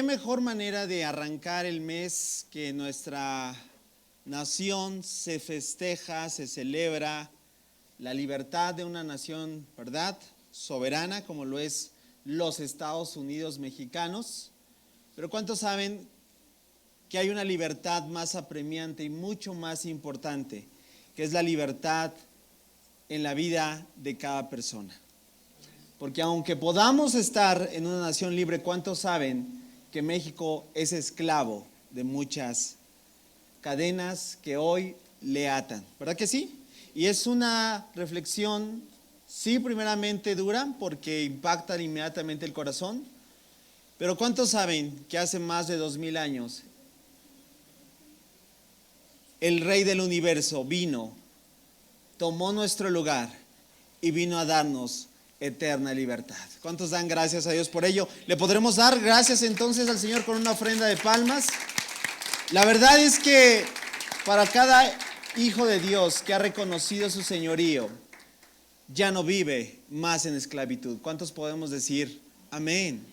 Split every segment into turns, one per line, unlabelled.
mejor manera de arrancar el mes que nuestra nación se festeja, se celebra la libertad de una nación, ¿verdad?, soberana, como lo es los Estados Unidos mexicanos. Pero ¿cuántos saben que hay una libertad más apremiante y mucho más importante, que es la libertad en la vida de cada persona? Porque aunque podamos estar en una nación libre, ¿cuántos saben que México es esclavo de muchas cadenas que hoy le atan? ¿Verdad que sí? Y es una reflexión, sí, primeramente dura, porque impacta inmediatamente el corazón, pero ¿cuántos saben que hace más de 2000 años el Rey del Universo vino, tomó nuestro lugar y vino a darnos eterna libertad? ¿Cuántos dan gracias a Dios por ello? ¿Le podremos dar gracias entonces al Señor con una ofrenda de palmas? La verdad es que para cada hijo de Dios que ha reconocido su señorío, ya no vive más en esclavitud. ¿Cuántos podemos decir amén?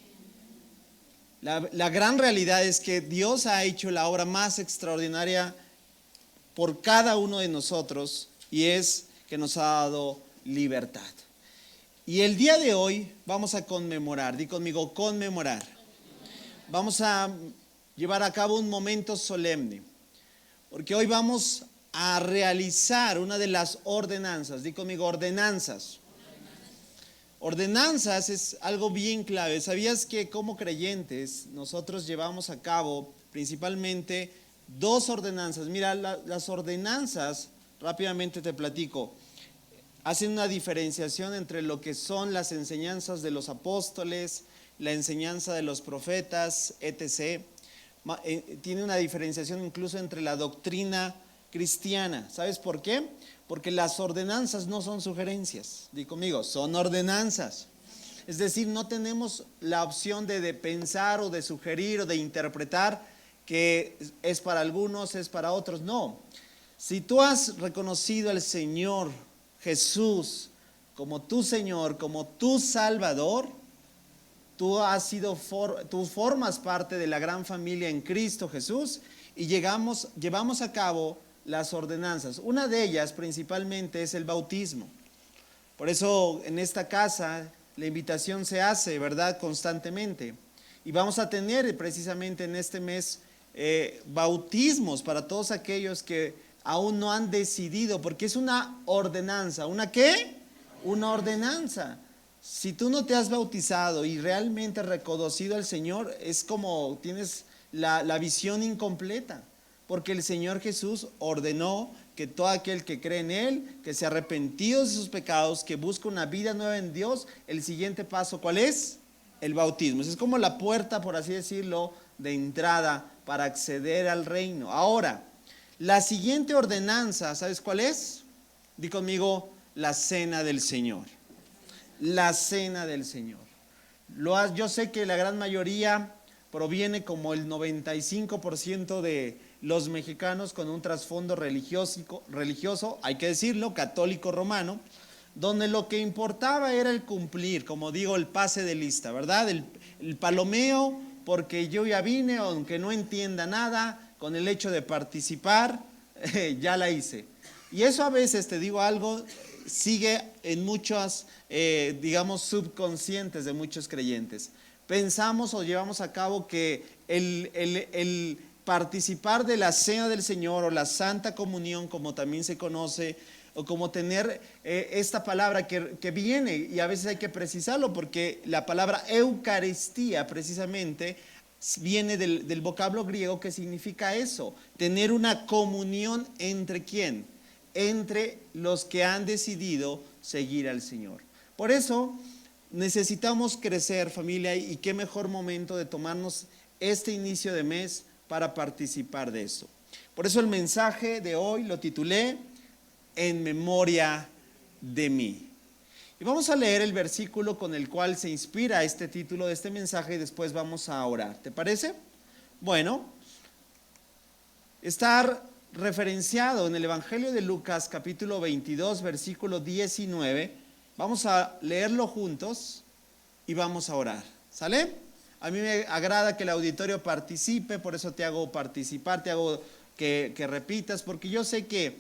La gran realidad es que Dios ha hecho la obra más extraordinaria por cada uno de nosotros, y es que nos ha dado libertad. Y el día de hoy vamos a conmemorar, di conmigo, conmemorar. Vamos a llevar a cabo un momento solemne, porque hoy vamos a realizar una de las ordenanzas, di conmigo, ordenanzas. Ordenanzas es algo bien clave. ¿Sabías que como creyentes nosotros llevamos a cabo principalmente dos ordenanzas? Mira, las ordenanzas, rápidamente te platico, hacen una diferenciación entre lo que son las enseñanzas de los apóstoles, la enseñanza de los profetas, etc. Tiene una diferenciación incluso entre la doctrina cristiana. ¿Sabes por qué? Porque las ordenanzas no son sugerencias. Di conmigo, son ordenanzas. Es decir, no tenemos la opción de pensar o de sugerir o de interpretar que es para algunos, es para otros. No. Si tú has reconocido al Señor Jesús como tu Señor, como tu Salvador, tú formas parte de la gran familia en Cristo Jesús, y llevamos a cabo las ordenanzas. Una de ellas principalmente es el bautismo. Por eso en esta casa la invitación se hace, ¿verdad?, constantemente. Y vamos a tener precisamente en este mes bautismos para todos aquellos que aún no han decidido, porque es una ordenanza. ¿Una qué? Una ordenanza. Si tú no te has bautizado y realmente reconocido al Señor, es como tienes la visión incompleta, porque el Señor Jesús ordenó que todo aquel que cree en Él, que se ha arrepentido de sus pecados, que busca una vida nueva en Dios, el siguiente paso, ¿cuál es? El bautismo. Es como la puerta, por así decirlo, de entrada para acceder al reino. Ahora, la siguiente ordenanza, ¿sabes cuál es? Di conmigo, la cena del Señor. La cena del Señor. Yo sé que la gran mayoría proviene, como el 95% de los mexicanos, con un trasfondo religioso, hay que decirlo, católico romano, donde lo que importaba era el cumplir, como digo, el pase de lista, ¿verdad? El palomeo, porque yo ya vine, aunque no entienda nada, con el hecho de participar, ya la hice. Y eso a veces, te digo algo, sigue en muchos, digamos, subconscientes de muchos creyentes. Pensamos o llevamos a cabo que el participar de la cena del Señor, o la Santa Comunión, como también se conoce, o como tener esta palabra que viene, y a veces hay que precisarlo, porque la palabra Eucaristía precisamente viene del vocablo griego, que significa eso, tener una comunión entre ¿quién? Entre los que han decidido seguir al Señor. Por eso necesitamos crecer, familia, y qué mejor momento de tomarnos este inicio de mes para participar de eso. Por eso el mensaje de hoy lo titulé En memoria de mí. Y vamos a leer el versículo con el cual se inspira este título de este mensaje, y después vamos a orar. ¿Te parece? Bueno, está referenciado en el Evangelio de Lucas, capítulo 22, versículo 19. Vamos a leerlo juntos y vamos a orar. ¿Sale? A mí me agrada que el auditorio participe, por eso te hago participar, te hago que repitas, porque yo sé que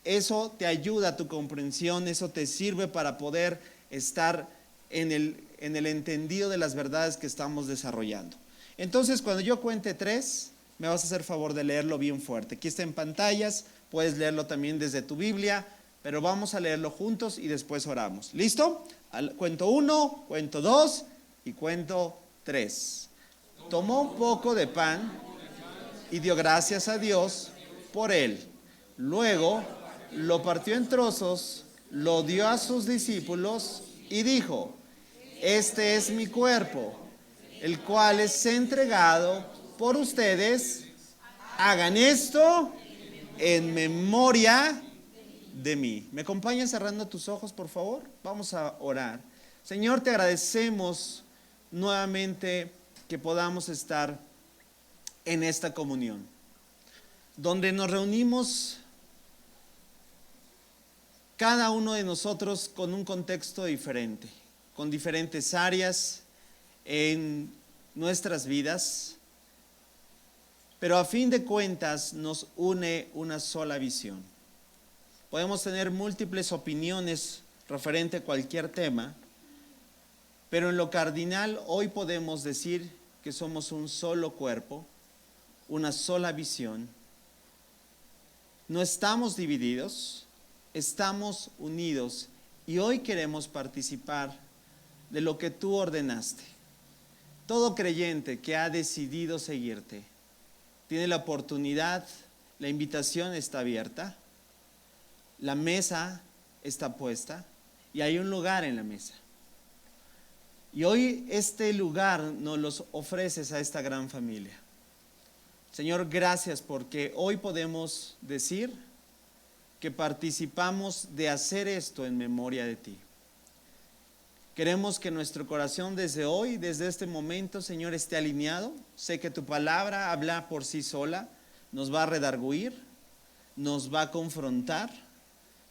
eso te ayuda a tu comprensión, eso te sirve para poder estar en el entendido de las verdades que estamos desarrollando. Entonces, cuando yo cuente 3, me vas a hacer favor de leerlo bien fuerte. Aquí está en pantallas, puedes leerlo también desde tu Biblia, pero vamos a leerlo juntos y después oramos. ¿Listo? Cuento 1, cuento 2 y cuento 3. Tomó un poco de pan y dio gracias a Dios por él. Luego lo partió en trozos, lo dio a sus discípulos y dijo: este es mi cuerpo, el cual es entregado por ustedes. Hagan esto en memoria de mí. ¿Me acompañas cerrando tus ojos, por favor? Vamos a orar. Señor, te agradecemos nuevamente que podamos estar en esta comunión, donde nos reunimos cada uno de nosotros con un contexto diferente, con diferentes áreas en nuestras vidas, pero a fin de cuentas nos une una sola visión. Podemos tener múltiples opiniones referente a cualquier tema, pero en lo cardinal hoy podemos decir que somos un solo cuerpo, una sola visión. No estamos divididos, estamos unidos y hoy queremos participar de lo que tú ordenaste. Todo creyente que ha decidido seguirte tiene la oportunidad, la invitación está abierta, la mesa está puesta y hay un lugar en la mesa. Y hoy este lugar nos los ofreces a esta gran familia. Señor, gracias porque hoy podemos decir que participamos de hacer esto en memoria de ti. Queremos que nuestro corazón desde hoy, desde este momento, Señor, esté alineado. Sé que tu palabra habla por sí sola, nos va a redarguir, nos va a confrontar,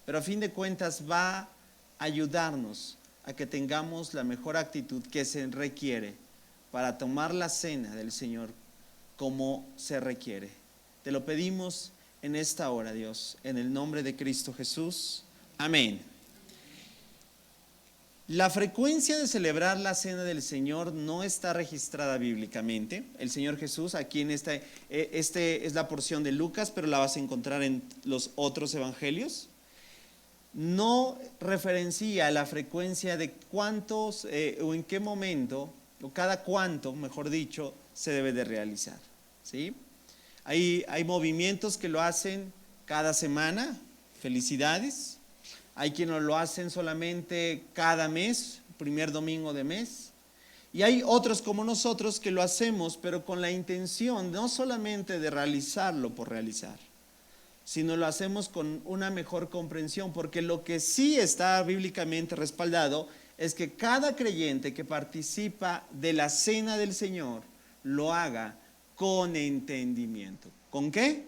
pero a fin de cuentas va a ayudarnos a que tengamos la mejor actitud que se requiere para tomar la cena del Señor como se requiere. Te lo pedimos en esta hora, Dios, en el nombre de Cristo Jesús. Amén. La frecuencia de celebrar la cena del Señor no está registrada bíblicamente. El Señor Jesús, aquí en este es la porción de Lucas, pero la vas a encontrar en los otros evangelios. No referencia la frecuencia de cuántos o en qué momento, o cada cuánto, mejor dicho, se debe de realizar, ¿sí? Hay movimientos que lo hacen cada semana, felicidades. Hay quienes lo hacen solamente cada mes, primer domingo de mes. Y hay otros como nosotros que lo hacemos, pero con la intención no solamente de realizarlo por realizar, sino lo hacemos con una mejor comprensión, porque lo que sí está bíblicamente respaldado es que cada creyente que participa de la cena del Señor lo haga con entendimiento. ¿Con qué?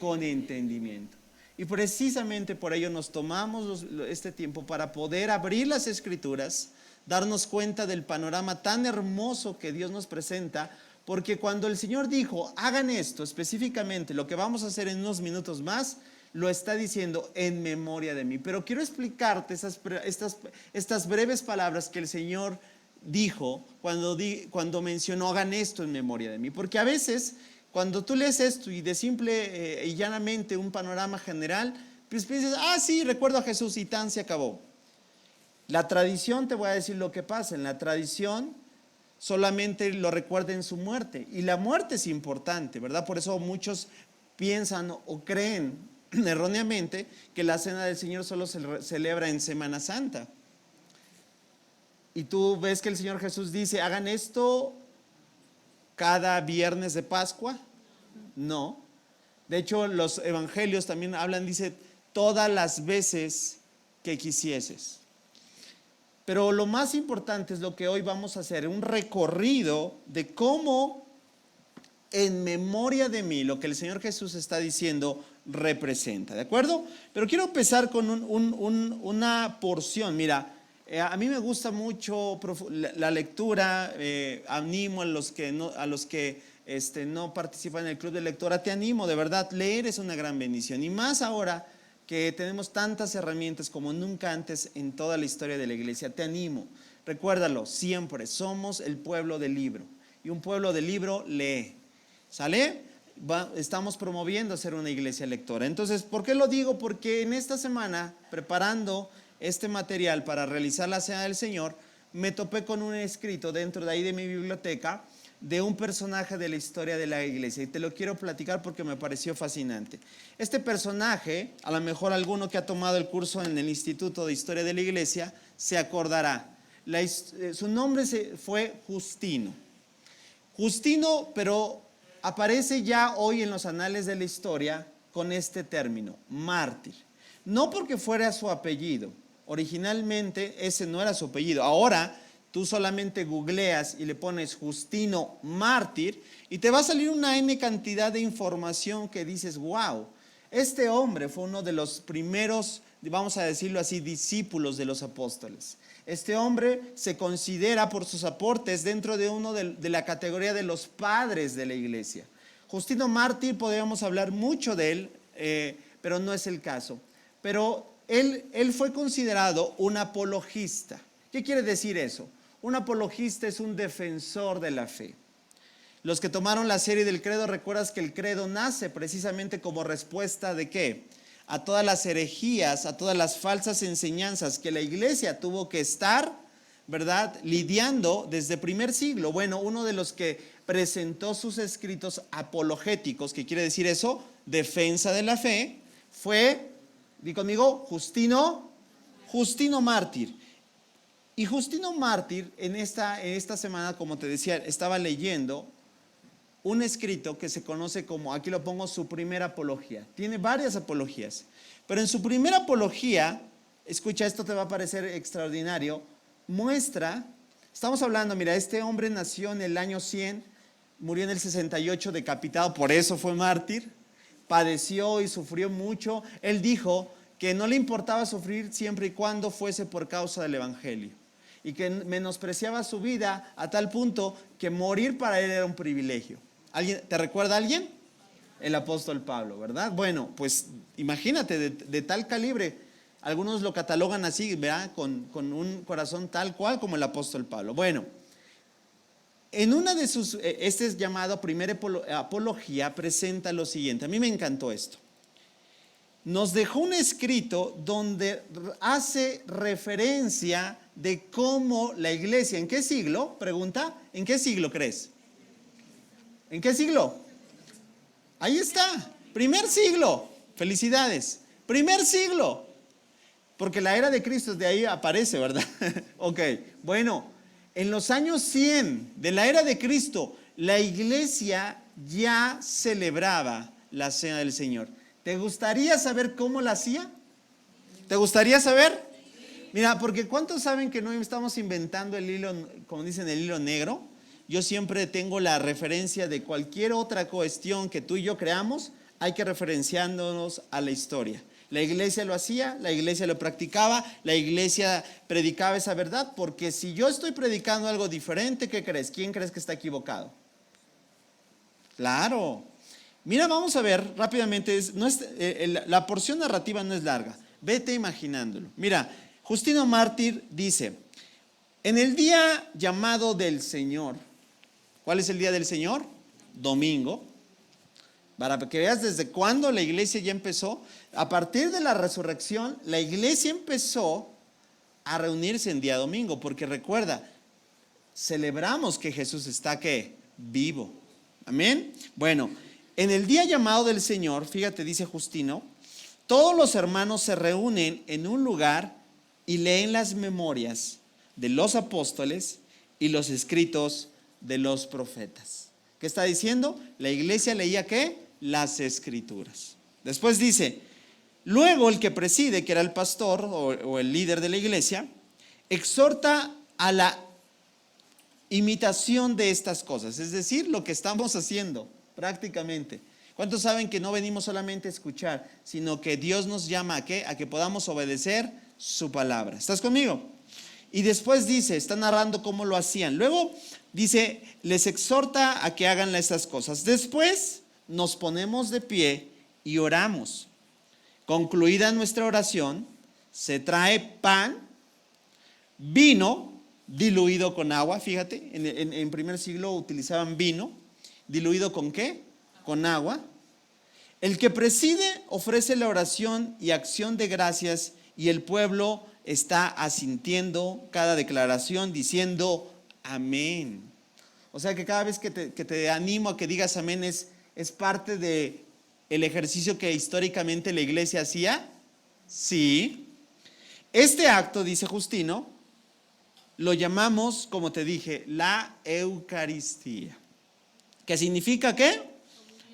Con entendimiento. Y precisamente por ello nos tomamos este tiempo para poder abrir las Escrituras, darnos cuenta del panorama tan hermoso que Dios nos presenta. Porque cuando el Señor dijo, hagan esto específicamente, lo que vamos a hacer en unos minutos más, lo está diciendo en memoria de mí. Pero quiero explicarte estas breves palabras que el Señor dijo cuando mencionó, hagan esto en memoria de mí. Porque a veces, cuando tú lees esto y de simple y llanamente un panorama general, pues piensas, sí, recuerdo a Jesús y tan se acabó. La tradición, te voy a decir lo que pasa, en la tradición solamente lo recuerda en su muerte. Y la muerte es importante, ¿verdad? Por eso muchos piensan o creen erróneamente que la cena del Señor solo se celebra en Semana Santa. Y tú ves que el Señor Jesús dice, hagan esto cada viernes de Pascua. No. De hecho, los evangelios también hablan, dice, todas las veces que quisieses. Pero lo más importante es lo que hoy vamos a hacer, un recorrido de cómo en memoria de mí, lo que el Señor Jesús está diciendo, representa, ¿de acuerdo? Pero quiero empezar con una porción. Mira, A mí me gusta mucho la lectura, animo a los que no participan en el club de lectura, te animo, de verdad, leer es una gran bendición. Y más ahora que tenemos tantas herramientas como nunca antes en toda la historia de la iglesia, te animo, recuérdalo, siempre somos el pueblo del libro. Y un pueblo del libro lee, ¿sale? Estamos promoviendo ser una iglesia lectora. Entonces, ¿por qué lo digo? Porque en esta semana, preparando este material para realizar la Cena del Señor, me topé con un escrito dentro de ahí de mi biblioteca de un personaje de la historia de la iglesia y te lo quiero platicar porque me pareció fascinante. Este personaje, a lo mejor alguno que ha tomado el curso en el Instituto de Historia de la Iglesia se acordará. Su nombre fue Justino. Justino, pero aparece ya hoy en los anales de la historia con este término, mártir. No porque fuera su apellido, originalmente ese no era su apellido. Ahora tú solamente googleas y le pones Justino mártir y te va a salir una N cantidad de información que dices, wow, este hombre fue uno de los primeros, vamos a decirlo así, discípulos de los apóstoles. Este hombre se considera por sus aportes dentro de uno de la categoría de los padres de la iglesia. Justino mártir, podríamos hablar mucho de él, pero no es el caso. Pero él fue considerado un apologista. ¿Qué quiere decir eso? Un apologista es un defensor de la fe. Los que tomaron la serie del credo, recuerdas que el credo nace precisamente como respuesta ¿de qué? A todas las herejías, a todas las falsas enseñanzas que la iglesia tuvo que estar, ¿verdad?, lidiando desde el primer siglo. Bueno, uno de los que presentó sus escritos apologéticos, ¿qué quiere decir eso? Defensa de la fe, fue, di conmigo, Justino mártir. Y Justino mártir, en esta semana, como te decía, estaba leyendo un escrito que se conoce como, aquí lo pongo, su primera apología. Tiene varias apologías, pero en su primera apología, escucha, esto te va a parecer extraordinario, muestra, estamos hablando, mira, este hombre nació en el año 100, murió en el 68 decapitado, por eso fue mártir, padeció y sufrió mucho. Él dijo que no le importaba sufrir siempre y cuando fuese por causa del evangelio, y que menospreciaba su vida a tal punto que morir para él era un privilegio. ¿Te recuerda a alguien? El apóstol Pablo, ¿verdad? Bueno, pues imagínate, de tal calibre, algunos lo catalogan así, ¿verdad? Con un corazón tal cual como el apóstol Pablo. Bueno, en una de sus, este es llamado primera apología, presenta lo siguiente. A mí me encantó esto. Nos dejó un escrito donde hace referencia de cómo la iglesia, ¿en qué siglo? Pregunta, ¿en qué siglo crees? ¿En qué siglo? Ahí está, primer siglo. Felicidades, primer siglo. Porque la era de Cristo de ahí aparece, ¿verdad? Ok, bueno, en los años 100 de la era de Cristo, la iglesia ya celebraba la Cena del Señor. ¿Te gustaría saber cómo la hacía? ¿Te gustaría saber? Mira, porque ¿cuántos saben que no estamos inventando el hilo, como dicen, el hilo negro? Yo siempre tengo la referencia de cualquier otra cuestión que tú y yo creamos, hay que referenciándonos a la historia. La iglesia lo hacía, la iglesia lo practicaba, la iglesia predicaba esa verdad, porque si yo estoy predicando algo diferente, ¿qué crees? ¿Quién crees que está equivocado? Claro. Mira, vamos a ver rápidamente, la porción narrativa no es larga, vete imaginándolo. Mira, Justino mártir dice, en el día llamado del Señor, ¿cuál es el día del Señor? Domingo. Para que veas desde cuándo la iglesia ya empezó, a partir de la resurrección, la iglesia empezó a reunirse en día domingo, porque recuerda, celebramos que Jesús está, ¿qué? Vivo. Amén. Bueno, en el día llamado del Señor, fíjate, dice Justino, todos los hermanos se reúnen en un lugar y leen las memorias de los apóstoles y los escritos de los profetas. ¿Qué está diciendo? La iglesia leía ¿qué? Las escrituras. Después dice, luego el que preside, que era el pastor o el líder de la iglesia, exhorta a la imitación de estas cosas, es decir, lo que estamos haciendo prácticamente. ¿Cuántos saben que no venimos solamente a escuchar, sino que Dios nos llama a qué? A que podamos obedecer su palabra. ¿Estás conmigo? Y después dice, está narrando cómo lo hacían. Luego dice, les exhorta a que hagan estas cosas. Después nos ponemos de pie y oramos. Concluida nuestra oración, se trae pan, vino diluido con agua. Fíjate, en primer siglo utilizaban vino. ¿Diluido con qué? Con agua. El que preside ofrece la oración y acción de gracias y el pueblo está asintiendo cada declaración diciendo amén. O sea que cada vez que te animo a que digas amén es parte de el ejercicio que históricamente la iglesia hacía. Sí. Este acto, dice Justino, lo llamamos, como te dije, la Eucaristía. ¿Qué significa qué?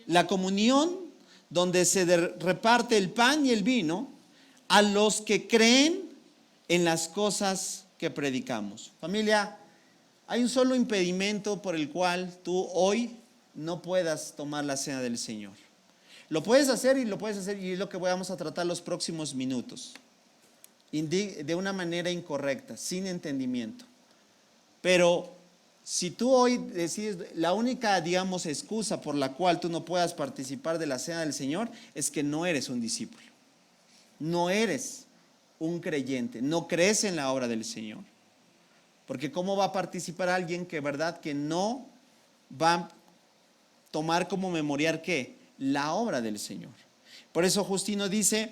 La comunión donde se reparte el pan y el vino a los que creen en las cosas que predicamos. Familia, hay un solo impedimento por el cual tú hoy no puedas tomar la cena del Señor. Lo puedes hacer y es lo que vamos a tratar los próximos minutos. De una manera incorrecta, sin entendimiento. Pero si tú hoy decides, la única, digamos, excusa por la cual tú no puedas participar de la cena del Señor es que no eres un discípulo. No eres un creyente, no crees en la obra del Señor. Porque ¿cómo va a participar alguien que, verdad, que no va a tomar como memorial qué? La obra del Señor. Por eso Justino dice,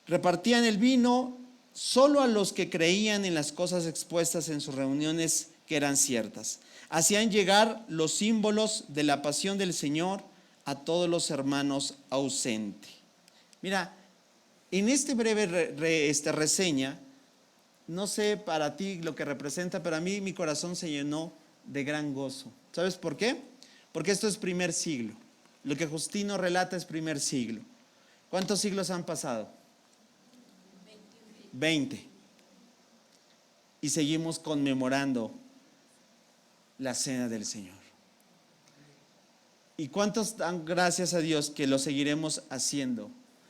repartían el vino solo a los que creían en las cosas expuestas en sus reuniones que eran ciertas. Hacían llegar los símbolos de la pasión del Señor a todos los hermanos ausentes. Mira, en este breve reseña, no sé para ti lo que representa, pero a mí mi corazón se llenó de gran gozo. ¿Sabes por qué? Porque esto es primer siglo. Lo que Justino relata es primer siglo. ¿Cuántos siglos han pasado? 20. Y seguimos conmemorando la cena del Señor. ¿Y cuántos dan gracias a Dios que lo seguiremos haciendo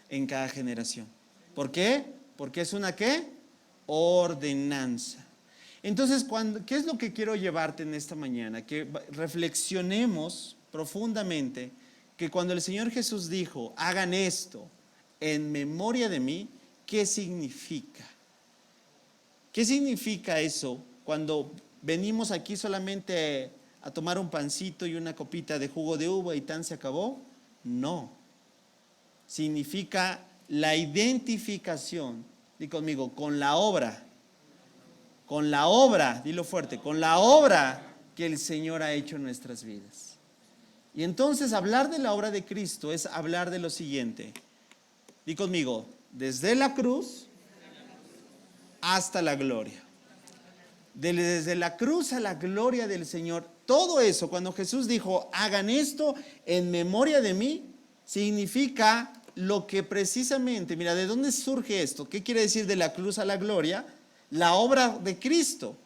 en cada generación? ¿Por qué? Porque es una ¿qué? Ordenanza. Entonces, ¿qué es lo que quiero llevarte en esta mañana? Que reflexionemos profundamente que cuando el Señor Jesús dijo, hagan esto en memoria de mí, ¿qué significa? ¿Qué significa eso cuando venimos aquí solamente a tomar un pancito y una copita de jugo de uva y tan se acabó? No. Significa la identificación, di conmigo, con la obra, dilo fuerte, con la obra que el Señor ha hecho en nuestras vidas. Y entonces hablar de la obra de Cristo es hablar de lo siguiente, di conmigo, desde la cruz hasta la gloria. Desde la cruz a la gloria del Señor, todo eso, cuando Jesús dijo, hagan esto en memoria de mí, significa lo que precisamente, mira, ¿de dónde surge esto? ¿Qué quiere decir de la cruz a la gloria? La obra de Cristo.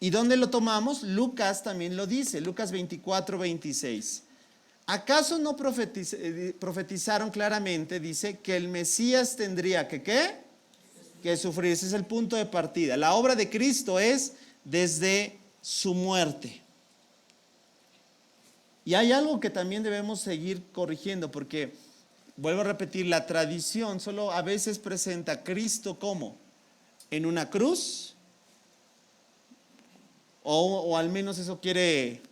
¿Y dónde lo tomamos? Lucas también lo dice, Lucas 24:26. ¿Acaso no profetizaron claramente, dice, que el Mesías tendría que ¿qué? Que sufrir. Ese es el punto de partida. La obra de Cristo es desde su muerte. Y hay algo que también debemos seguir corrigiendo, porque, vuelvo a repetir, la tradición solo a veces presenta a Cristo como en una cruz, o al menos eso quiere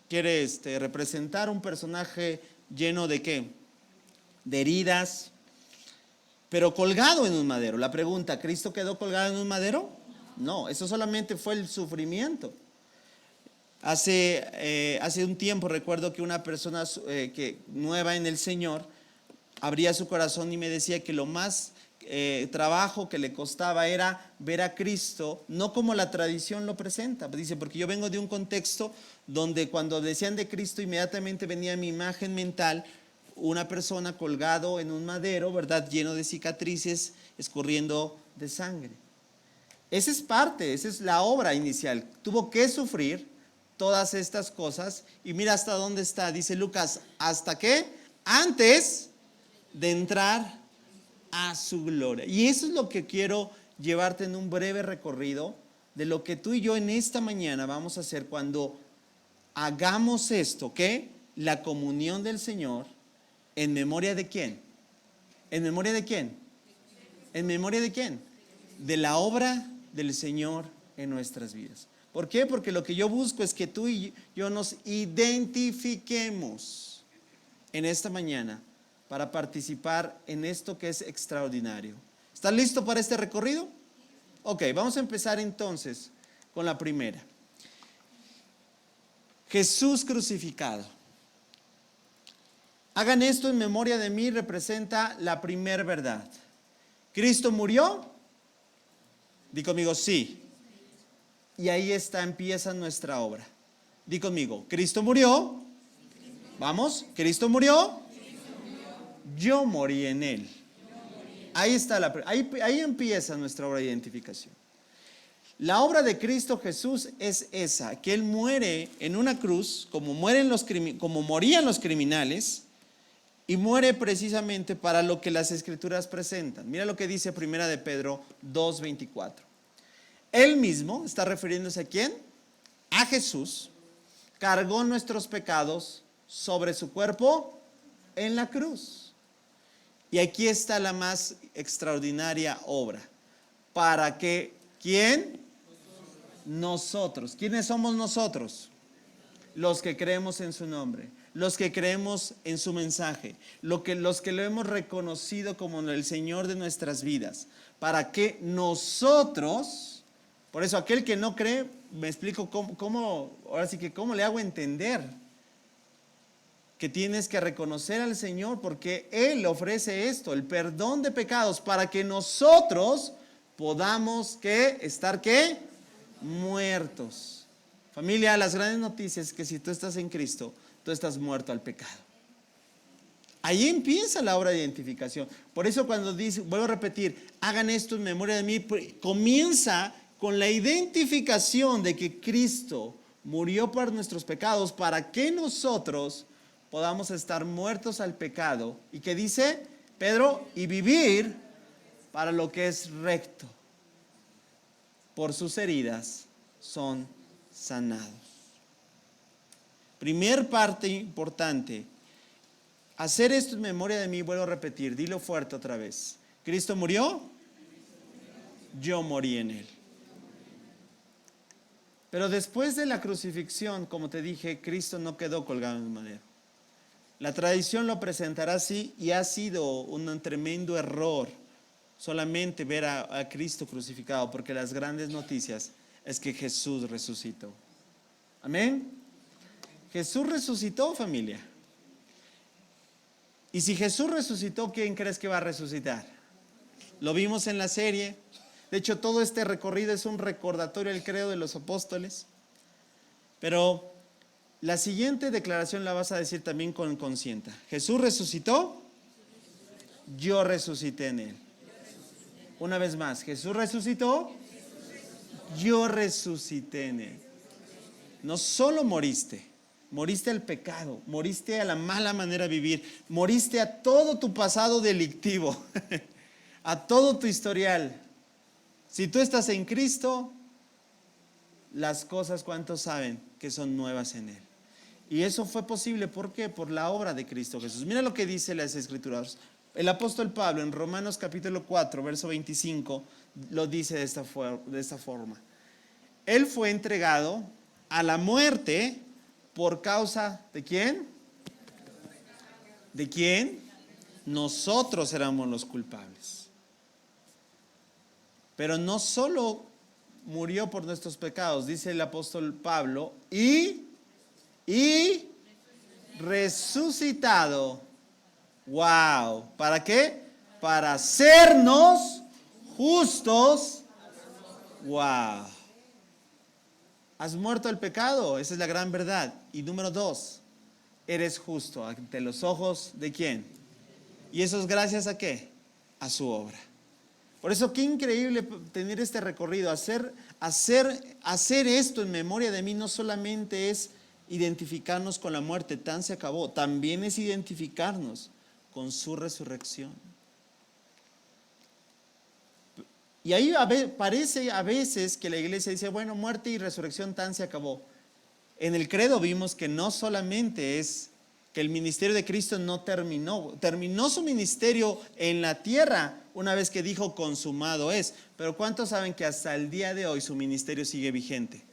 representar un personaje lleno de ¿qué? De heridas, pero colgado en un madero. La pregunta, ¿Cristo quedó colgado en un madero? No, eso solamente fue el sufrimiento. Hace un tiempo recuerdo que una persona nueva en el Señor abría su corazón y me decía que lo más trabajo que le costaba era ver a Cristo, no como la tradición lo presenta. Dice, porque yo vengo de un contexto donde cuando decían de Cristo inmediatamente venía mi imagen mental, una persona colgado en un madero, ¿verdad? Lleno de cicatrices, escurriendo de sangre. Esa es la obra inicial. Tuvo que sufrir todas estas cosas y mira hasta dónde está, dice Lucas, ¿hasta qué? Antes de entrar a su gloria. Y eso es lo que quiero llevarte en un breve recorrido de lo que tú y yo en esta mañana vamos a hacer cuando hagamos esto, ¿qué? La comunión del Señor, ¿en memoria de quién? ¿En memoria de quién? ¿En memoria de quién? De la obra del Señor en nuestras vidas. ¿Por qué? Porque lo que yo busco es que tú y yo nos identifiquemos en esta mañana para participar en esto que es extraordinario. ¿Estás listo para este recorrido? Ok, vamos a empezar entonces con la primera. Jesús crucificado. Hagan esto en memoria de mí, representa la primer verdad. ¿Cristo murió? Di conmigo, sí. Y ahí empieza nuestra obra. Di conmigo, Cristo murió. Vamos, Cristo murió. Yo morí en Él. Ahí está ahí empieza nuestra obra de identificación. La obra de Cristo Jesús es esa, que Él muere en una cruz, como morían los criminales, y muere precisamente para lo que las Escrituras presentan. Mira lo que dice Primera de Pedro 2:24. Él mismo, está refiriéndose a ¿quién? A Jesús, cargó nuestros pecados sobre su cuerpo en la cruz. Y aquí está la más extraordinaria obra. ¿Para que quién? Nosotros. ¿Quiénes somos nosotros? Los que creemos en su nombre, los que creemos en su mensaje, los que lo hemos reconocido como el Señor de nuestras vidas. Para que nosotros, por eso aquel que no cree, me explico ahora sí que cómo le hago entender que tienes que reconocer al Señor porque Él ofrece esto, el perdón de pecados, para que nosotros podamos estar muertos. Familia, las grandes noticias es que si tú estás en Cristo, tú estás muerto al pecado. Ahí empieza la obra de identificación. Por eso cuando dice, vuelvo a repetir, hagan esto en memoria de mí, comienza con la identificación de que Cristo murió por nuestros pecados para que nosotros podamos estar muertos al pecado. ¿Y qué dice Pedro? Y vivir para lo que es recto. Por sus heridas son sanados. Primer parte importante. Hacer esto en memoria de mí, vuelvo a repetir, dilo fuerte otra vez. ¿Cristo murió? Yo morí en Él. Pero después de la crucifixión, como te dije, Cristo no quedó colgado en el madero. La tradición lo presentará así y ha sido un tremendo error solamente ver a Cristo crucificado, porque las grandes noticias es que Jesús resucitó. Amén. Jesús resucitó, familia. Y si Jesús resucitó, ¿quién crees que va a resucitar? Lo vimos en la serie. De hecho, todo este recorrido es un recordatorio del credo de los apóstoles. Pero la siguiente declaración la vas a decir también con conciencia. Jesús resucitó, yo resucité en Él. Una vez más, Jesús resucitó, yo resucité en Él. No solo moriste al pecado, moriste a la mala manera de vivir, moriste a todo tu pasado delictivo, a todo tu historial. Si tú estás en Cristo, las cosas, ¿cuántos saben que son nuevas en Él? Y eso fue posible, ¿por qué? Por la obra de Cristo Jesús. Mira lo que dice las Escrituras. El apóstol Pablo en Romanos capítulo 4, verso 25, lo dice de esta forma. Él fue entregado a la muerte por causa ¿de quién? ¿De quién? Nosotros éramos los culpables. Pero no solo murió por nuestros pecados, dice el apóstol Pablo, y resucitado. Wow. ¿Para qué? Para hacernos justos. Wow. Has muerto al pecado, esa es la gran verdad. Y número 2, eres justo ante los ojos ¿de quién? Y eso es gracias a ¿qué? A su obra. Por eso qué increíble tener este recorrido, hacer esto en memoria de mí no solamente es identificarnos con la muerte, tan se acabó, también es identificarnos con su resurrección. Y ahí parece a veces que la iglesia dice, bueno, muerte y resurrección tan se acabó. En el credo vimos que no solamente es que el ministerio de Cristo no terminó su ministerio en la tierra una vez que dijo consumado es, pero ¿cuántos saben que hasta el día de hoy su ministerio sigue vigente?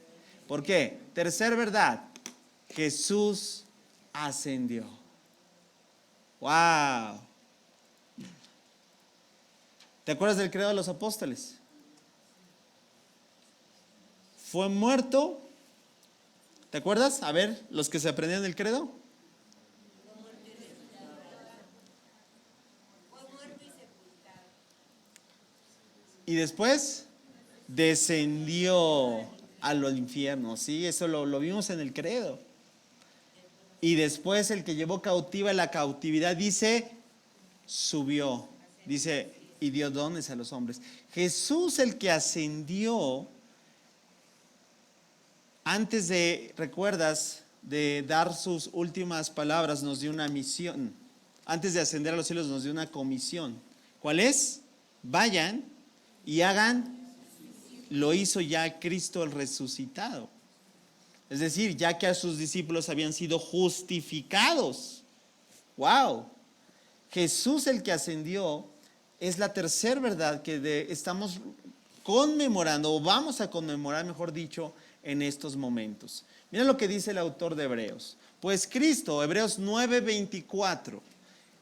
¿Por qué? Tercer verdad, Jesús ascendió. ¡Wow! ¿Te acuerdas del credo de los apóstoles? Fue muerto. ¿Te acuerdas? A ver, los que se aprendieron el credo. Y después descendió al infierno. Sí, eso lo vimos en el credo. Y después el que llevó cautiva la cautividad, dice, subió. Dice, y dio dones a los hombres. Jesús, el que ascendió, antes de, ¿recuerdas?, de dar sus últimas palabras, nos dio una misión. Antes de ascender a los cielos, nos dio una comisión. ¿Cuál es? Vayan y hagan, lo hizo ya Cristo el resucitado. Es decir, ya que a sus discípulos habían sido justificados. ¡Wow! Jesús, el que ascendió, es la tercera verdad que estamos conmemorando, o vamos a conmemorar, mejor dicho, en estos momentos. Mira lo que dice el autor de Hebreos. Pues Cristo, Hebreos 9:24,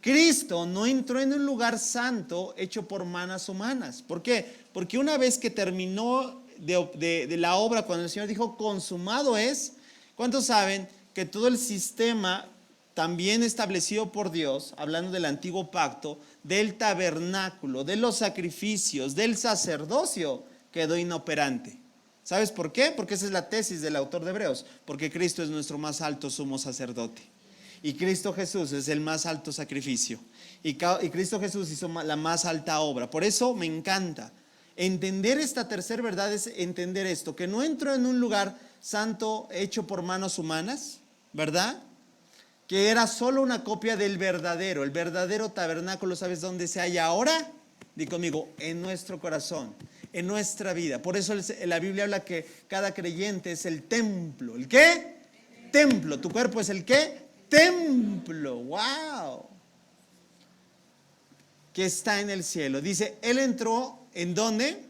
Cristo no entró en un lugar santo hecho por manos humanas. ¿Por qué? Porque una vez que terminó de la obra, cuando el Señor dijo consumado es, ¿cuántos saben que todo el sistema también establecido por Dios, hablando del antiguo pacto, del tabernáculo, de los sacrificios, del sacerdocio, quedó inoperante? ¿Sabes por qué? Porque esa es la tesis del autor de Hebreos, porque Cristo es nuestro más alto sumo sacerdote. Y Cristo Jesús es el más alto sacrificio. Y Cristo Jesús hizo la más alta obra. Por eso me encanta. Entender esta tercera verdad es entender esto, que no entró en un lugar santo hecho por manos humanas, ¿verdad? Que era solo una copia del verdadero. El verdadero tabernáculo, ¿sabes dónde se halla ahora? Di conmigo, en nuestro corazón, en nuestra vida. Por eso la Biblia habla que cada creyente es el templo. ¿El qué? Templo. ¿Tu cuerpo es el qué? Templo. ¡Wow! Que está en el cielo. Dice, Él entró, ¿en dónde?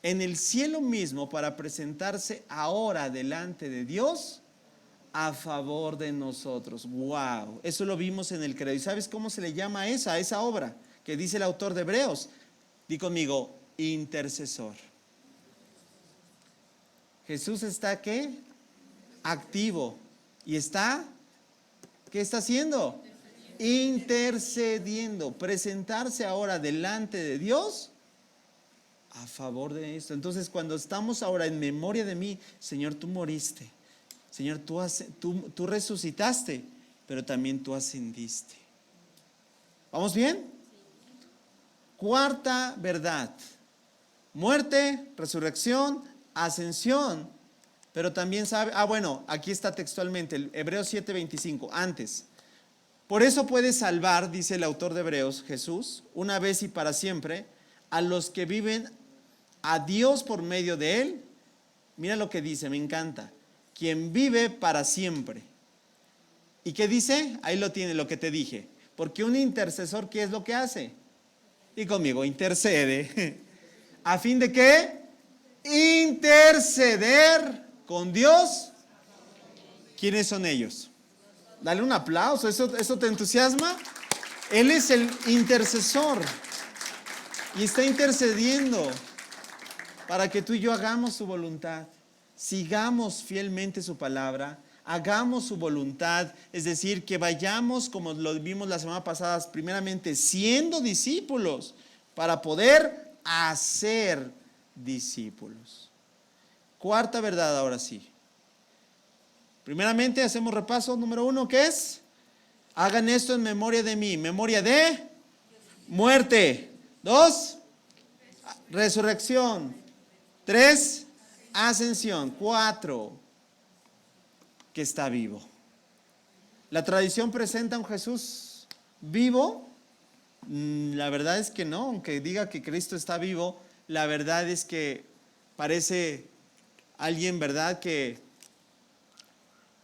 En el cielo mismo, para presentarse ahora delante de Dios a favor de nosotros. ¡Wow! Eso lo vimos en el credo. ¿Y sabes cómo se le llama a esa obra que dice el autor de Hebreos? Di conmigo, intercesor. Jesús está, ¿qué? Activo. ¿Y está? ¿Qué está haciendo? Intercediendo. Presentarse ahora delante de Dios a favor de esto. Entonces, cuando estamos ahora en memoria de mí, Señor, tú moriste. Señor, tú resucitaste, pero también tú ascendiste. ¿Vamos bien? Cuarta verdad. Muerte, resurrección, ascensión. Pero también sabe, bueno, aquí está textualmente, el Hebreos 7:25, antes. Por eso puede salvar, dice el autor de Hebreos, Jesús, una vez y para siempre, a los que viven a Dios por medio de Él. Mira lo que dice, me encanta. Quien vive para siempre. ¿Y qué dice? Ahí lo tiene, lo que te dije. Porque un intercesor, ¿qué es lo que hace? Y conmigo, intercede. ¿A fin de qué? Interceder con Dios. ¿Quiénes son ellos? Dale un aplauso, ¿eso te entusiasma? Él es el intercesor y está intercediendo para que tú y yo hagamos su voluntad, sigamos fielmente su palabra, hagamos su voluntad, es decir, que vayamos, como lo vimos la semana pasada, primeramente siendo discípulos para poder hacer discípulos. Cuarta verdad, ahora sí. Primeramente hacemos repaso número 1, ¿qué es? Hagan esto en memoria de mí. Memoria de muerte. 2, resurrección. 3, ascensión. 4, que está vivo. La tradición presenta a un Jesús vivo, La verdad es que no, aunque diga que Cristo está vivo, la verdad es que parece alguien, ¿verdad?, que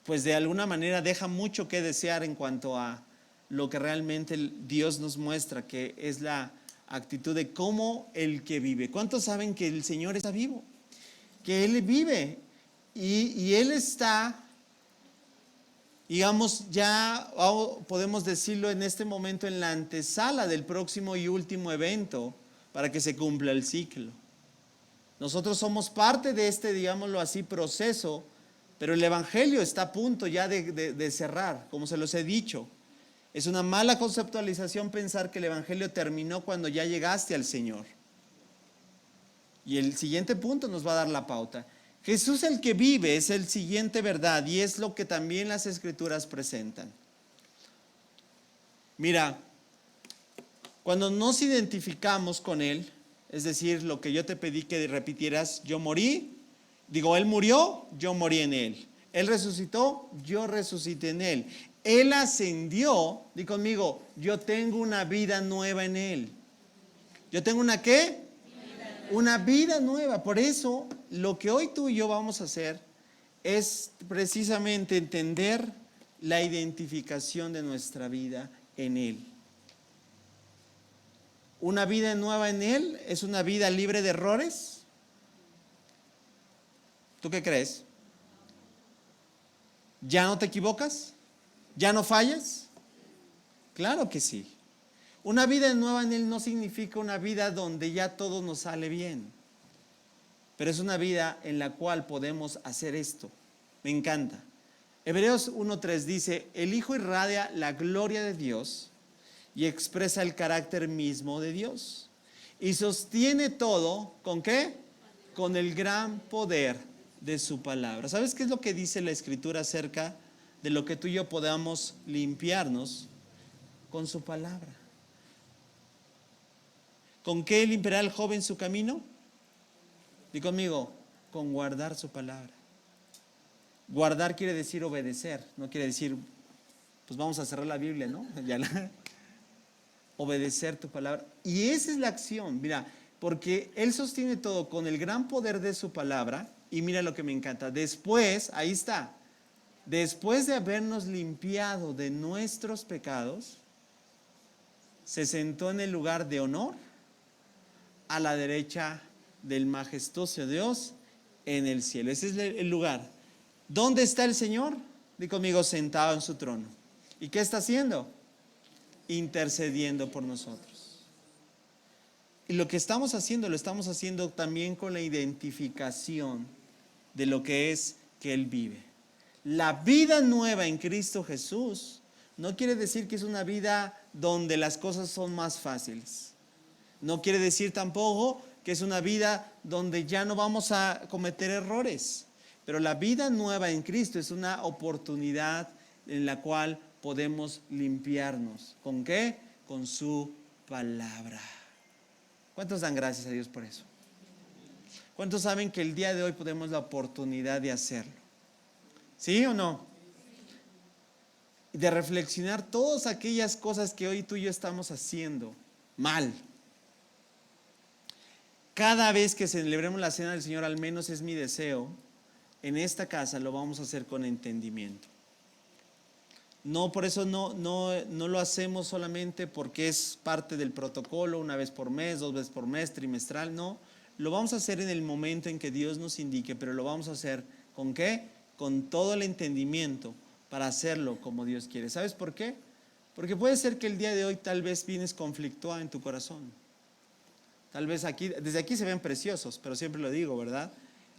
pues de alguna manera deja mucho que desear en cuanto a lo que realmente Dios nos muestra, que es la actitud de cómo el que vive. ¿Cuántos saben que el Señor está vivo? Que Él vive y Él está, digamos, ya podemos decirlo en este momento, en la antesala del próximo y último evento para que se cumpla el ciclo. Nosotros somos parte de este, digámoslo así, proceso, pero el Evangelio está a punto ya de cerrar, como se los he dicho. Es una mala conceptualización pensar que el Evangelio terminó cuando ya llegaste al Señor. Y el siguiente punto nos va a dar la pauta. Jesús, el que vive, es el siguiente verdad y es lo que también las Escrituras presentan. Mira, cuando nos identificamos con Él, es decir, lo que yo te pedí que repitieras, yo morí, Él murió, yo morí en Él. Él resucitó, yo resucité en Él. Él ascendió, di conmigo, yo tengo una vida nueva en Él. ¿Yo tengo una qué? Una vida nueva. Por eso, lo que hoy tú y yo vamos a hacer es precisamente entender la identificación de nuestra vida en Él. Una vida nueva en Él es una vida libre de errores. ¿Tú qué crees? ¿Ya no te equivocas? ¿Ya no fallas? Claro que sí. Una vida nueva en Él no significa una vida donde ya todo nos sale bien, pero es una vida en la cual podemos hacer esto. Me encanta. Hebreos 1:3 dice, el Hijo irradia la gloria de Dios y expresa el carácter mismo de Dios. Y sostiene todo, ¿con qué? Con el gran poder de su palabra. ¿Sabes qué es lo que dice la Escritura acerca de lo que tú y yo podamos limpiarnos? Con su palabra. ¿Con qué limpiará el joven su camino? Di conmigo, con guardar su palabra. Guardar quiere decir obedecer, no quiere decir, pues vamos a cerrar la Biblia, ¿no? Obedecer tu palabra. Y esa es la acción, mira, porque Él sostiene todo con el gran poder de su palabra. Y mira lo que me encanta. Después, ahí está, después de habernos limpiado de nuestros pecados, se sentó en el lugar de honor a la derecha del majestuoso Dios en el cielo. Ese es el lugar. ¿Dónde está el Señor? Di conmigo, sentado en su trono. ¿Y qué está haciendo? Intercediendo por nosotros. Y lo que estamos haciendo, lo estamos haciendo también con la identificación de lo que es que Él vive. La vida nueva en Cristo Jesús no quiere decir que es una vida donde las cosas son más fáciles. No quiere decir tampoco que es una vida donde ya no vamos a cometer errores. Pero la vida nueva en Cristo es una oportunidad en la cual podemos limpiarnos. ¿Con qué? Con su palabra. ¿Cuántos dan gracias a Dios por eso? ¿Cuántos saben que el día de hoy tenemos la oportunidad de hacerlo? ¿Sí o no? De reflexionar todas aquellas cosas que hoy tú y yo estamos haciendo mal. Cada vez que celebremos la cena del Señor, al menos es mi deseo, en esta casa lo vamos a hacer con entendimiento. No, por eso no lo hacemos solamente porque es parte del protocolo, una vez por mes, 2 veces por mes, trimestral, no. Lo vamos a hacer en el momento en que Dios nos indique, pero lo vamos a hacer ¿con qué? Con todo el entendimiento para hacerlo como Dios quiere. ¿Sabes por qué? Porque puede ser que el día de hoy tal vez vienes conflictuado en tu corazón. Tal vez desde aquí se ven preciosos, pero siempre lo digo, ¿verdad?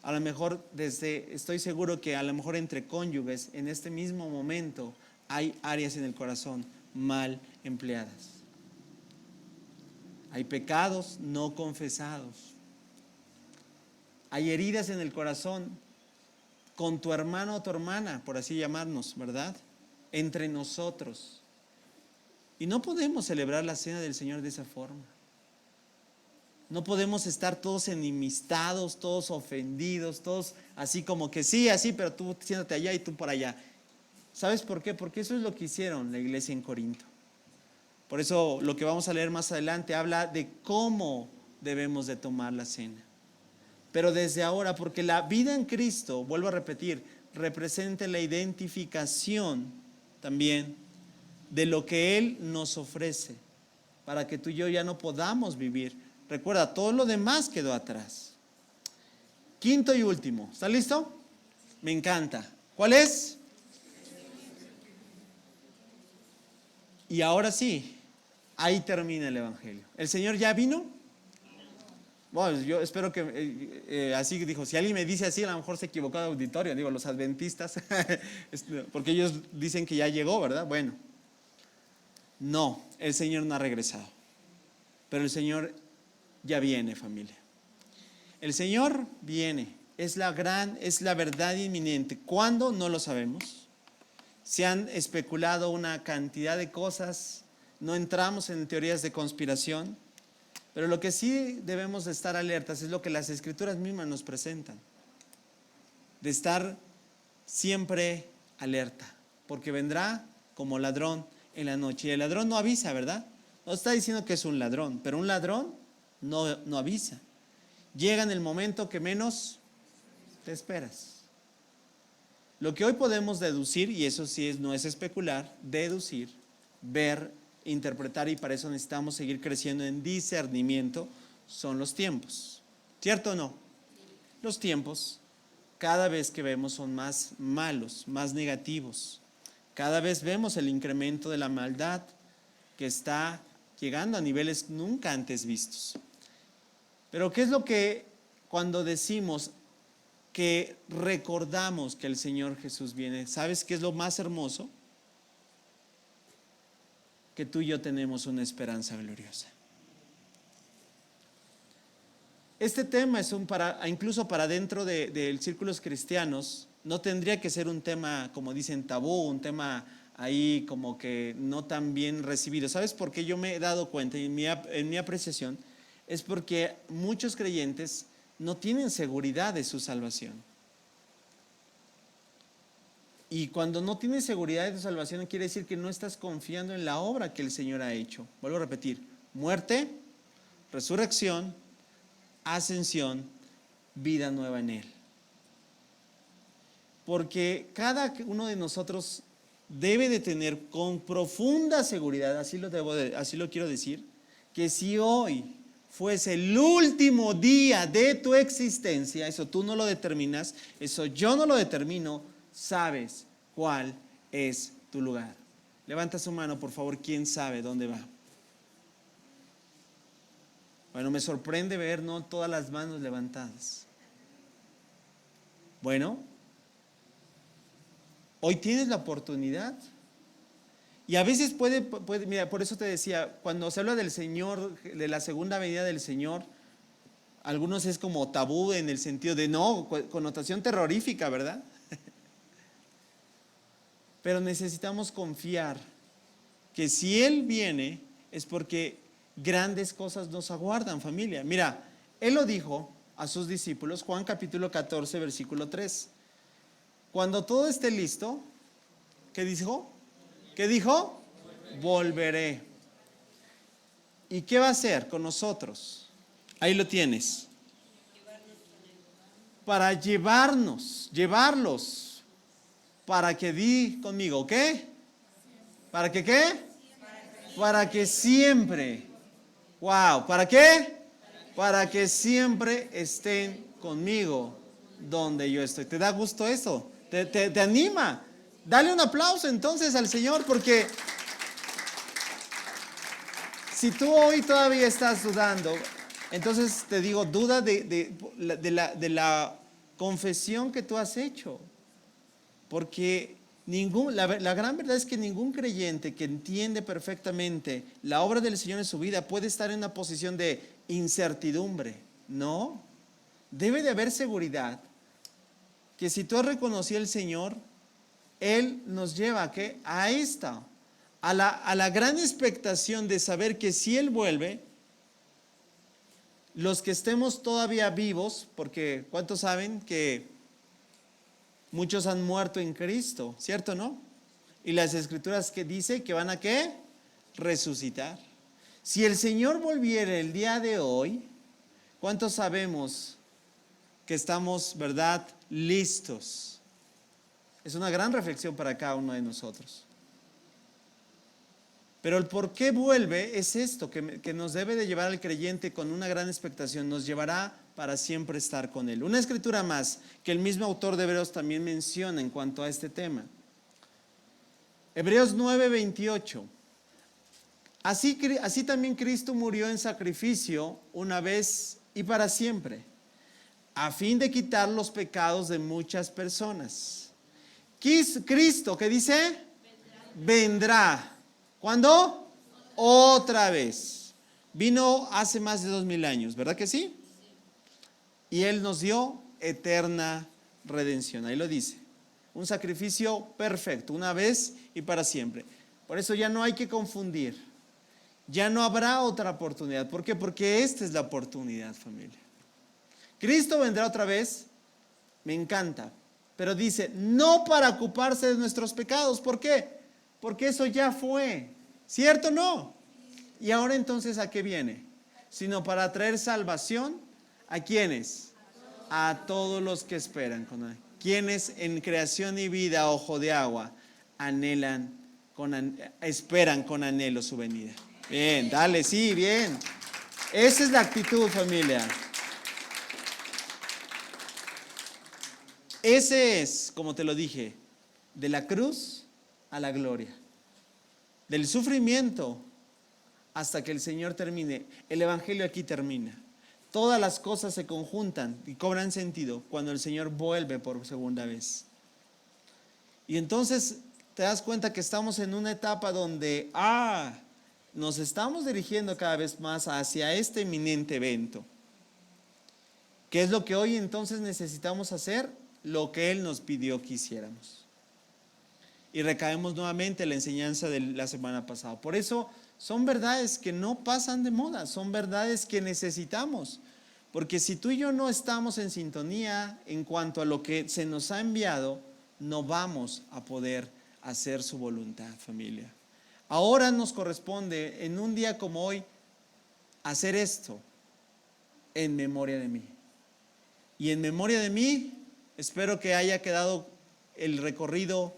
A lo mejor estoy seguro que a lo mejor entre cónyuges en este mismo momento hay áreas en el corazón mal empleadas. Hay pecados no confesados. Hay heridas en el corazón con tu hermano o tu hermana, por así llamarnos, ¿verdad? Entre nosotros. Y no podemos celebrar la cena del Señor de esa forma. No podemos estar todos enemistados, todos ofendidos, todos así como que sí, así, pero tú siéntate allá y tú por allá. ¿Sabes por qué? Porque eso es lo que hicieron la iglesia en Corinto. Por eso lo que vamos a leer más adelante habla de cómo debemos de tomar la cena. Pero desde ahora, porque la vida en Cristo, vuelvo a repetir, representa la identificación también de lo que Él nos ofrece, para que tú y yo ya no podamos vivir. Recuerda, todo lo demás quedó atrás. Quinto y último, ¿está listo? Me encanta. ¿Cuál es? Y ahora sí, ahí termina el Evangelio. ¿El Señor ya vino? Bueno, yo espero que así dijo, si alguien me dice así, a lo mejor se equivocó de auditorio, digo, los adventistas, porque ellos dicen que ya llegó, ¿verdad? Bueno, no, el Señor no ha regresado, pero el Señor ya viene, familia. El Señor viene, es la verdad inminente. ¿Cuándo? No lo sabemos. Se han especulado una cantidad de cosas, no entramos en teorías de conspiración, pero lo que sí debemos de estar alertas es lo que las Escrituras mismas nos presentan, de estar siempre alerta, porque vendrá como ladrón en la noche. Y el ladrón no avisa, ¿verdad? No está diciendo que es un ladrón, pero un ladrón no avisa. Llega en el momento que menos te esperas. Lo que hoy podemos deducir, y eso sí no es especular, deducir, ver, interpretar, y para eso necesitamos seguir creciendo en discernimiento, son los tiempos. ¿Cierto o no? Los tiempos, cada vez que vemos, son más malos, más negativos. Cada vez vemos el incremento de la maldad que está llegando a niveles nunca antes vistos. Pero ¿qué es lo que cuando decimos que recordamos que el Señor Jesús viene? ¿Sabes qué es lo más hermoso? Que tú y yo tenemos una esperanza gloriosa. Este tema es incluso para dentro de círculos cristianos, no tendría que ser un tema, como dicen, tabú, un tema ahí como que no tan bien recibido. ¿Sabes por qué? Yo me he dado cuenta, y en mi apreciación, es porque muchos creyentes no tienen seguridad de su salvación. Y cuando no tienes seguridad de tu salvación, quiere decir que no estás confiando en la obra que el Señor ha hecho. Vuelvo a repetir: muerte, resurrección, ascensión, vida nueva en Él. Porque cada uno de nosotros debe de tener con profunda seguridad, así lo quiero decir, que si hoy fuese el último día de tu existencia, eso tú no lo determinas, eso yo no lo determino, sabes cuál es tu lugar. Levanta su mano, por favor, ¿quién sabe dónde va? Bueno, me sorprende ver no todas las manos levantadas. Bueno, hoy tienes la oportunidad. Y a veces puede, mira, por eso te decía, cuando se habla del Señor, de la segunda venida del Señor, algunos es como tabú en el sentido de no, connotación terrorífica, ¿verdad? Pero necesitamos confiar que si Él viene es porque grandes cosas nos aguardan, familia. Mira, Él lo dijo a sus discípulos, Juan capítulo 14, versículo 3. Cuando todo esté listo, ¿qué dijo? ¿Qué dijo? Volveré. ¿Y qué va a hacer con nosotros? Ahí lo tienes. Para llevarlos. Para que di conmigo, ¿qué? ¿Para que qué? Para que siempre. Wow, ¿para qué? Para que siempre estén conmigo donde yo estoy. ¿Te da gusto eso? ¿Te anima? Dale un aplauso entonces al Señor, porque si tú hoy todavía estás dudando, entonces te digo, duda de la confesión que tú has hecho. Porque la gran verdad es que ningún creyente que entiende perfectamente la obra del Señor en su vida puede estar en una posición de incertidumbre. No, debe de haber seguridad que si tú has reconocido al Señor, Él nos lleva ¿a qué? A la gran expectación de saber que si Él vuelve, los que estemos todavía vivos, porque ¿cuántos saben que muchos han muerto en Cristo? ¿Cierto, no? Y las Escrituras que dice que van a ¿qué? resucitar. Si el Señor volviera el día de hoy, ¿cuántos sabemos que estamos, verdad, listos? Es una gran reflexión para cada uno de nosotros. Pero el por qué vuelve es esto, que nos debe de llevar al creyente con una gran expectación, nos llevará para siempre estar con Él. Una escritura más que el mismo autor de Hebreos también menciona en cuanto a este tema. Hebreos 9:28. Así también Cristo murió en sacrificio una vez y para siempre, a fin de quitar los pecados de muchas personas. Cristo, ¿qué dice? Vendrá. ¿Cuándo? Otra vez. Vino hace más de 2000 años, ¿verdad que sí? Y Él nos dio eterna redención. Ahí lo dice. Un sacrificio perfecto, una vez y para siempre. Por eso ya no hay que confundir. Ya no habrá otra oportunidad. ¿Por qué? Porque esta es la oportunidad, familia. Cristo vendrá otra vez. Me encanta. Pero dice, no para ocuparse de nuestros pecados. ¿Por qué? Porque eso ya fue. ¿Cierto o no? Y ahora entonces, ¿a qué viene? Sino para traer salvación. ¿A quiénes? A todos los que esperan con Él. Quienes en creación y vida, ojo de agua, esperan con anhelo su venida. Bien, dale, sí, bien. Esa es la actitud, familia. Ese es, como te lo dije, de la cruz a la gloria. Del sufrimiento hasta que el Señor termine. El Evangelio aquí termina. Todas las cosas se conjuntan y cobran sentido cuando el Señor vuelve por segunda vez. Y entonces te das cuenta que estamos en una etapa donde nos estamos dirigiendo cada vez más hacia este inminente evento. ¿Qué es lo que hoy entonces necesitamos hacer? Lo que Él nos pidió que hiciéramos. Y recaemos nuevamente en la enseñanza de la semana pasada. Por eso son verdades que no pasan de moda, son verdades que necesitamos. Porque si tú y yo no estamos en sintonía en cuanto a lo que se nos ha enviado, no vamos a poder hacer su voluntad, familia. Ahora nos corresponde, en un día como hoy, hacer esto en memoria de mí. Y en memoria de mí, espero que haya quedado el recorrido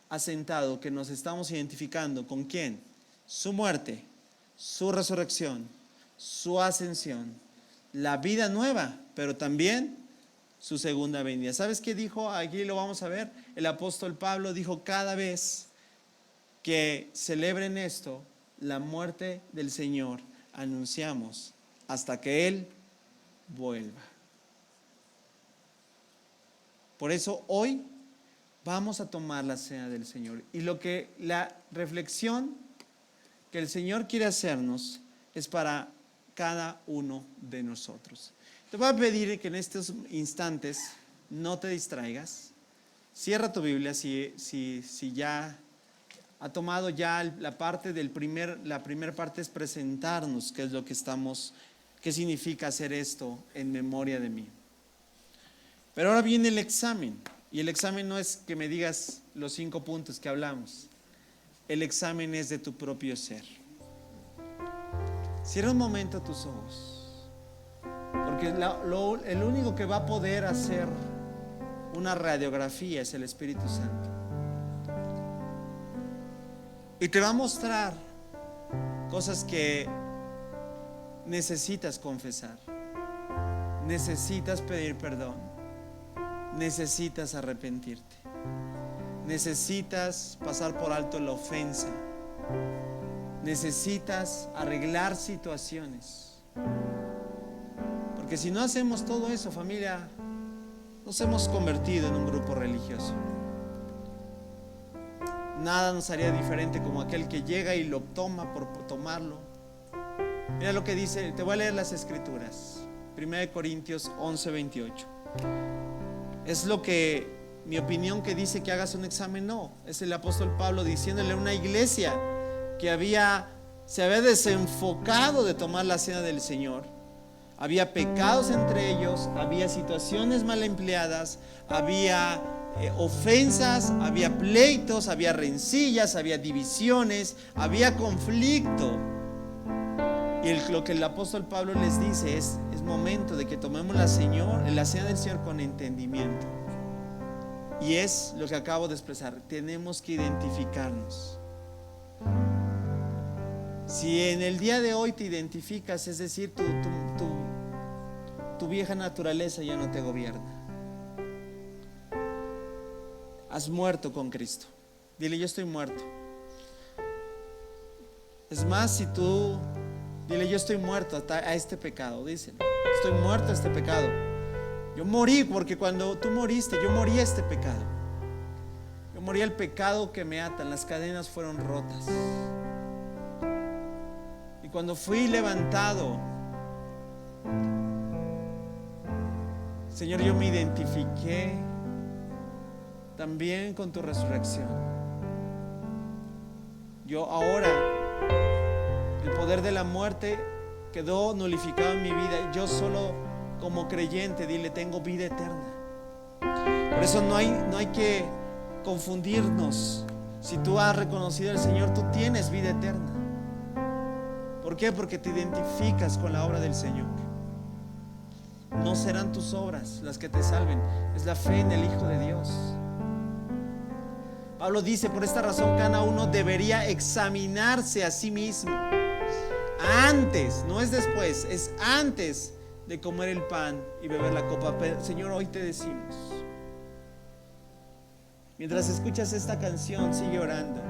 asentado, que nos estamos identificando con quién, su muerte, su resurrección, su ascensión, la vida nueva, pero también su segunda venida. ¿Sabes qué dijo? Aquí lo vamos a ver. El apóstol Pablo dijo, cada vez que celebren esto, la muerte del Señor, anunciamos hasta que Él vuelva. Por eso hoy vamos a tomar la cena del Señor. Y la reflexión que el Señor quiere hacernos es para cada uno de nosotros. Te voy a pedir que en estos instantes no te distraigas. Cierra tu Biblia si ya ha tomado ya la parte la primera parte es presentarnos qué es lo que qué significa hacer esto en memoria de mí. Pero ahora viene el examen. Y el examen no es que me digas los 5 puntos que hablamos. El examen es de tu propio ser. Cierra un momento tus ojos. Porque el único que va a poder hacer una radiografía es el Espíritu Santo. Y te va a mostrar cosas que necesitas confesar. Necesitas pedir perdón. Necesitas arrepentirte. Necesitas pasar por alto la ofensa. Necesitas arreglar situaciones. Porque si no hacemos todo eso, familia, nos hemos convertido en un grupo religioso. Nada nos haría diferente como aquel que llega y lo toma por tomarlo. Mira lo que dice, te voy a leer las escrituras. 1 Corintios 11:28. Es mi opinión que dice que hagas un examen. No, es el apóstol Pablo diciéndole a una iglesia que se había desenfocado de tomar la cena del Señor. Había pecados entre ellos, había situaciones mal empleadas, había ofensas, había pleitos, había rencillas, había divisiones, había conflicto. Y lo que el apóstol Pablo les dice es momento de que tomemos la cena del Señor con entendimiento. Y es lo que acabo de expresar, tenemos que identificarnos. Si en el día de hoy te identificas, es decir, tu vieja naturaleza ya no te gobierna. Has muerto con Cristo. Dile, yo estoy muerto. Es más, si tú dile, yo estoy muerto a este pecado. Díselo, estoy muerto a este pecado. Yo morí porque cuando tú moriste, yo morí a este pecado. Yo morí al pecado que me atan. Las cadenas fueron rotas. Y cuando fui levantado, Señor, yo me identifiqué también con tu resurrección. Yo ahora, el poder de la muerte quedó nulificado en mi vida. Yo solo como creyente, dile, tengo vida eterna. Por eso no hay que confundirnos. Si tú has reconocido al Señor, tú tienes vida eterna. ¿Por qué? Porque te identificas con la obra del Señor. No serán tus obras las que te salven, es la fe en el Hijo de Dios. Pablo dice, por esta razón cada uno debería examinarse a sí mismo. Antes, no es después, es antes de comer el pan y beber la copa. Pero, Señor, hoy te decimos, mientras escuchas esta canción, sigue orando.